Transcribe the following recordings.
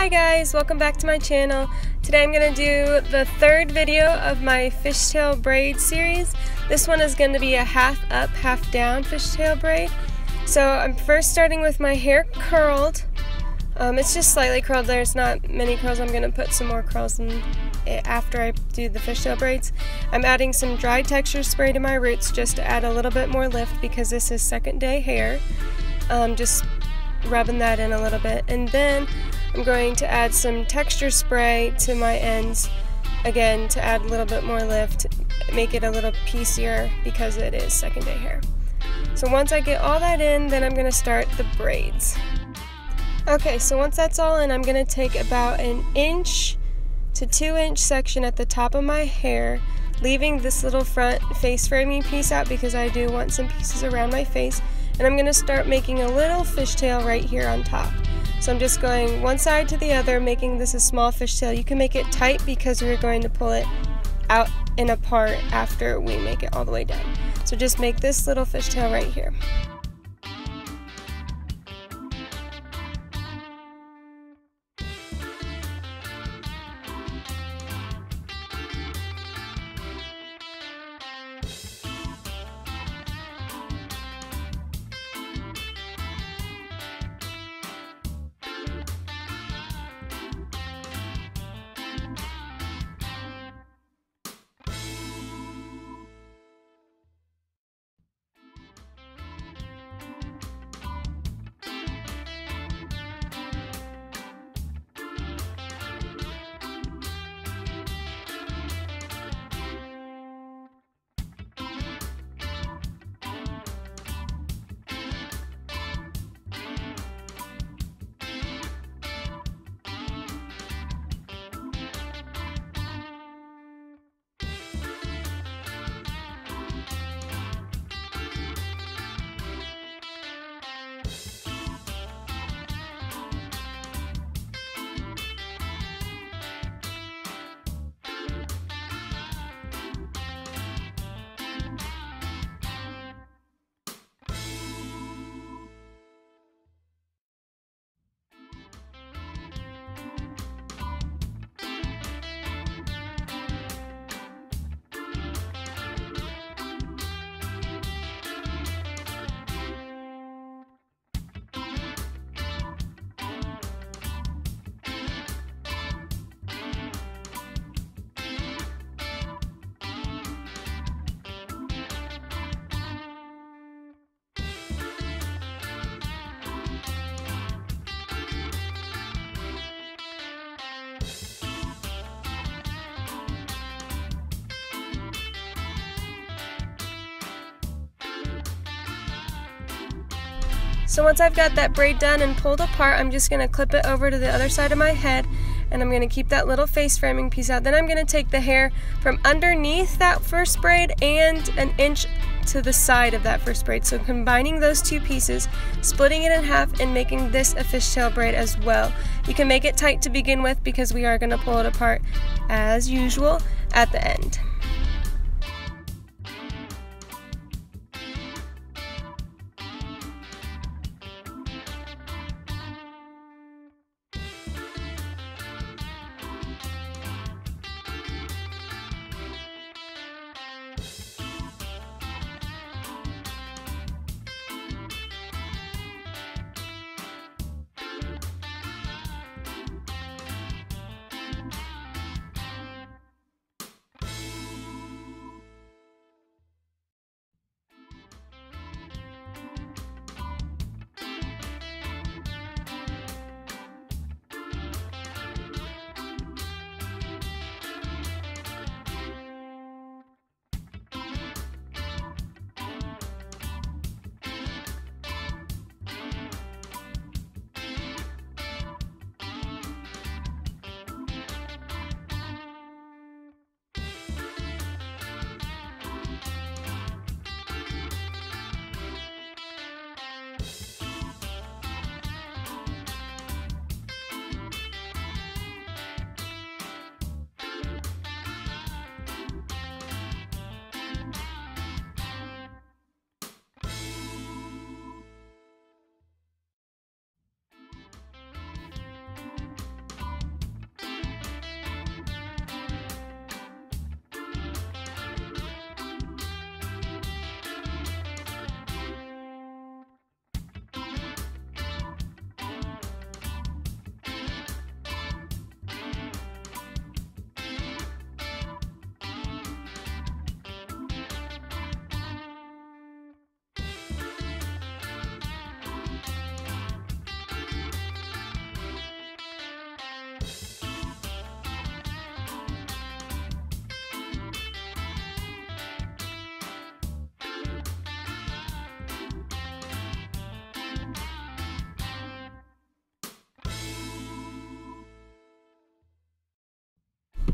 Hi guys, welcome back to my channel. Today I'm going to do the third video of my fishtail braid series. This one is going to be a half up, half down fishtail braid. So I'm first starting with my hair curled. It's just slightly curled, there's not many curls. I'm going to put some more curls in it after I do the fishtail braids. I'm adding some dry texture spray to my roots just to add a little bit more lift because this is second day hair. Just rubbing that in a little bit, and then I'm going to add some texture spray to my ends again to add a little bit more lift, make it a little piecier because it is second day hair. So once I get all that in, then I'm going to start the braids. Okay, so once that's all in, I'm going to take about an 1 to 2 inch section at the top of my hair, leaving this little front face framing piece out because I do want some pieces around my face. And I'm going to start making a little fishtail right here on top. So I'm just going one side to the other, making this a small fishtail. You can make it tight because we're going to pull it out and apart after we make it all the way down. So just make this little fishtail right here. So once I've got that braid done and pulled apart, I'm just going to clip it over to the other side of my head, and I'm going to keep that little face framing piece out. Then I'm going to take the hair from underneath that first braid and 1 inch to the side of that first braid. So combining those two pieces, splitting it in half, and making this a fishtail braid as well. You can make it tight to begin with because we are going to pull it apart as usual at the end.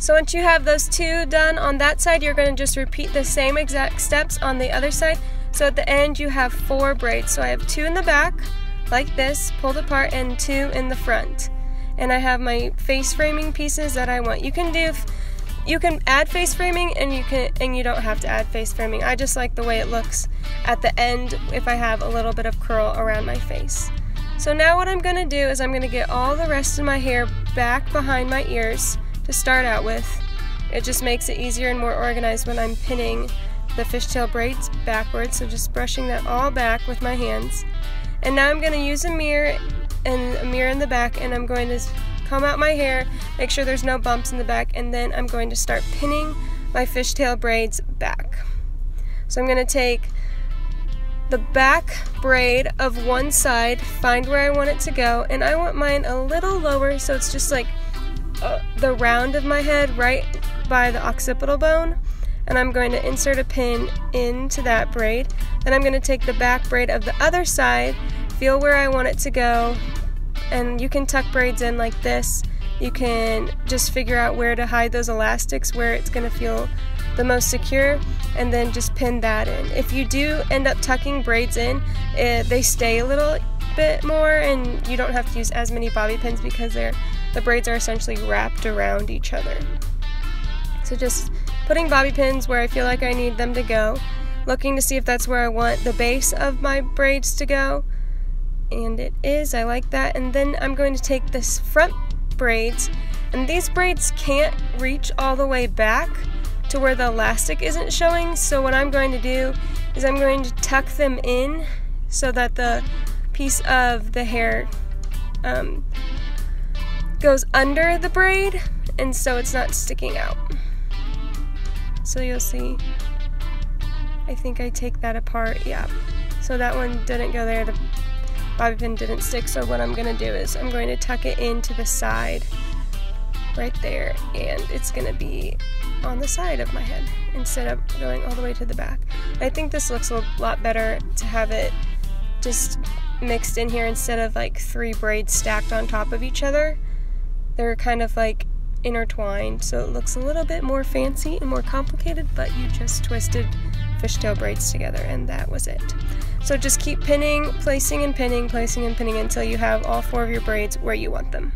So once you have those two done on that side, you're going to just repeat the same exact steps on the other side. So at the end you have 4 braids. So I have 2 in the back, like this, pulled apart, and 2 in the front. And I have my face framing pieces that I want. You can add face framing, and you don't have to add face framing. I just like the way it looks at the end if I have a little bit of curl around my face. So now what I'm going to do is I'm going to get all the rest of my hair back behind my ears to start out with. It just makes it easier and more organized when I'm pinning the fishtail braids backwards. So just brushing that all back with my hands. And now I'm going to use a mirror and a mirror in the back, and I'm going to comb out my hair, make sure there's no bumps in the back, and then I'm going to start pinning my fishtail braids back. So I'm going to take the back braid of one side, find where I want it to go, and I want mine a little lower, so it's just like the round of my head right by the occipital bone, and I'm going to insert a pin into that braid. Then I'm going to take the back braid of the other side, feel where I want it to go, and you can tuck braids in like this. You can just figure out where to hide those elastics, where it's going to feel the most secure, and then just pin that in. If you do end up tucking braids in, they stay a little bit more, and you don't have to use as many bobby pins because the braids are essentially wrapped around each other. So just putting bobby pins where I feel like I need them to go, looking to see if that's where I want the base of my braids to go, and it is. I like that. And then I'm going to take this front braids, and these braids can't reach all the way back to where the elastic isn't showing, so what I'm going to do is I'm going to tuck them in so that the piece of the hair goes under the braid, and so it's not sticking out. So you'll see, I think I take that apart, yeah. So that one didn't go there, the bobby pin didn't stick, so what I'm going to do is I'm going to tuck it into the side right there, and it's going to be on the side of my head instead of going all the way to the back. I think this looks a lot better to have it just mixed in here instead of like 3 braids stacked on top of each other. They're kind of like intertwined, so it looks a little bit more fancy and more complicated, but you just twisted fishtail braids together, and that was it. So just keep pinning, placing and pinning, placing and pinning until you have all 4 of your braids where you want them.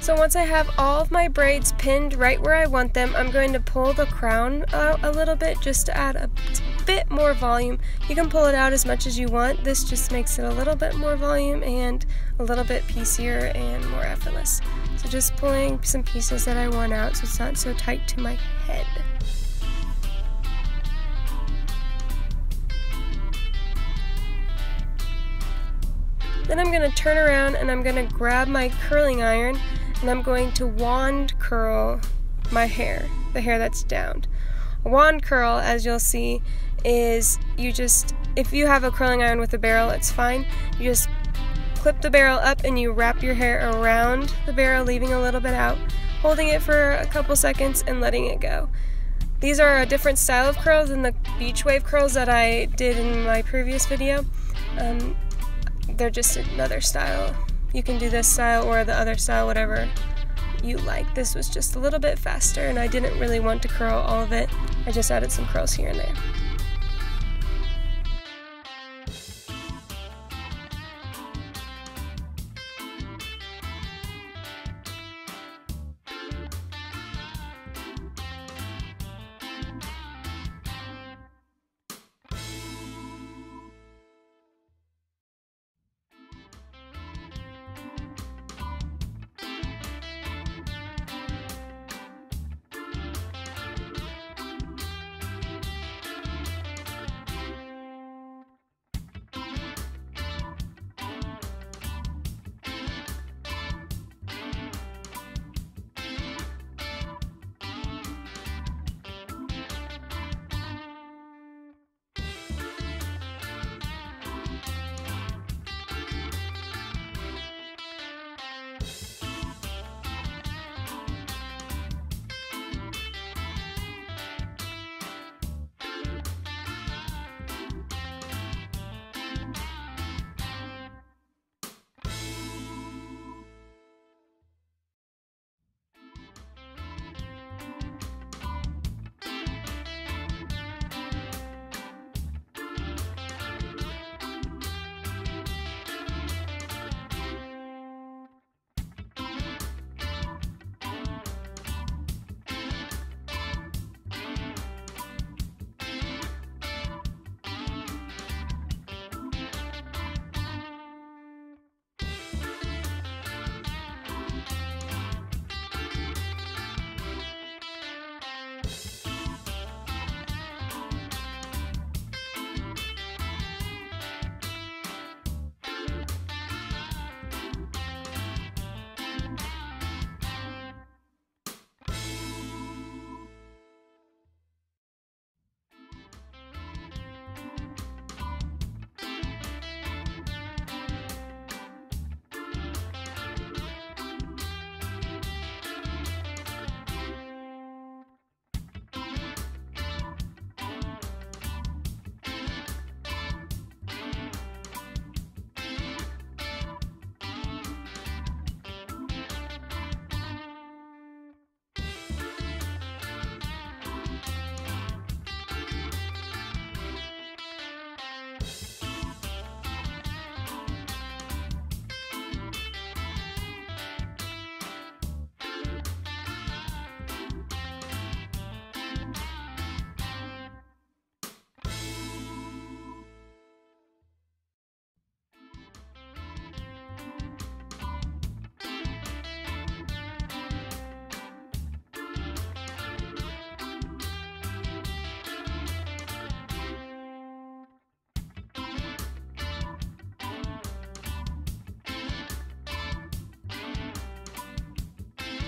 So once I have all of my braids pinned right where I want them, I'm going to pull the crown out a little bit just to add a bit more volume. You can pull it out as much as you want. This just makes it a little bit more volume and a little bit piecier and more effortless. So just pulling some pieces that I want out so it's not so tight to my head. Then I'm going to turn around and I'm going to grab my curling iron, and I'm going to wand curl my hair, the hair that's down. A wand curl, as you'll see, is if you have a curling iron with a barrel, it's fine. You just clip the barrel up and you wrap your hair around the barrel, leaving a little bit out, holding it for a couple seconds and letting it go. These are a different style of curls than the beach wave curls that I did in my previous video. They're just another style. You can do this style or the other style, whatever you like. This was just a little bit faster, and I didn't really want to curl all of it. I just added some curls here and there.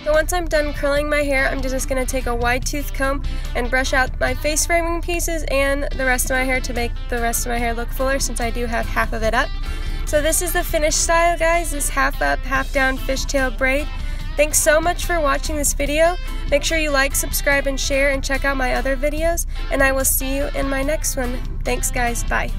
So once I'm done curling my hair, I'm just going to take a wide tooth comb and brush out my face framing pieces and the rest of my hair to make the rest of my hair look fuller, since I do have half of it up. So this is the finished style, guys, this half up, half down fishtail braid. Thanks so much for watching this video. Make sure you like, subscribe, and share, and check out my other videos, and I will see you in my next one. Thanks, guys. Bye.